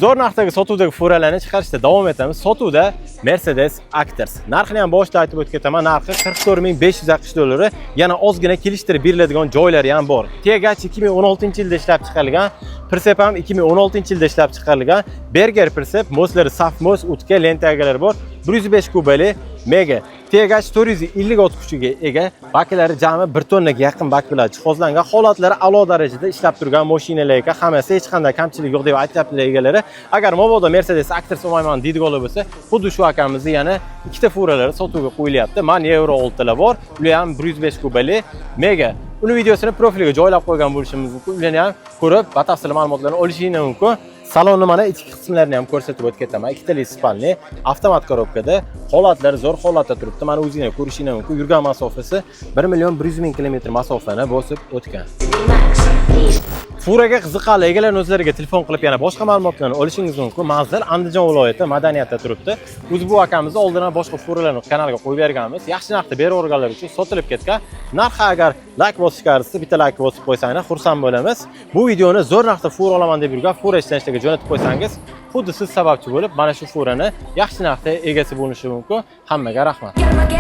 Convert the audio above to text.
Zo'r narxdagi sotuvdagi furalarni chiqarishda davom etamiz. Sotuvda Mercedes Actros. Narxini ham boshida aytib o'tib ketaman. Narxi 44560 dollar. Yana ozgina kelishtirib beriladigan joylari ham bor. Tegach 2016-yilda ishlab chiqarilgan, Persep ham 2016-yilda ishlab chiqarilgan. Berger Persep, moslari saf mos, o'tka lenta egalari bor. 105 kubali Mega. Tegach 450 ot kuchiga ega. Baklari jami 1 tonnaga yaqin bak bilan jihozlangan. Holatlari a'lo darajada ishlab turgan mashinalar ekan. Hammasi hech qanday kamchilik yo'q deb aytibdilar egalari. Agar mabodo Mercedes Actros olmayman deydiganlar bo'lsa, xuddi shu akamizni yana ikkita furalari sotuvga qo'yilyapti. Man Euro 6 lar bor. Ular ham 105 kubali Mega. Uni videosini profiliga joylab qo'ygan bo'lishimiz mumkin. Ularni ham ko'rib, batafsil ma'lumotlarni olishingiz mumkin. Salonni mana ichki qismlarini ham ko'rsatib o'tib ketaman. Ikkitali spalni, avtomat korobkada, holatlari zo'r holatda turibdi. Mana o'zingiz ko'rishingiz mumkin. Yurgan masofasi 1.100.000 kilometr masofani bosib o'tgan. Furaga qiziqarli egalarning o'zlariga telefon qilib yana boshqa ma'lumotlarni olishingiz mumkin. Manzil Andijon viloyati Madaniyatda turibdi. Biz bu akamizni oldindan boshqa furalarni kanalga qo'yib berganmiz. Yaxshi narxda beraverganlar uchun sotilib ketgan. Narxi agar like bosishga arzisa, bitta like bosib qo'ysangiz xursand bo'lamiz. Bu videoni zo'r narxda fura olaman deb yurgan fura ishlanishlarga jo'natib qo'ysangiz, xuddi siz sababchi bo'lib, mana shu furani yaxshi narxda egasi bo'lishi mumkin. Hammaga rahmat.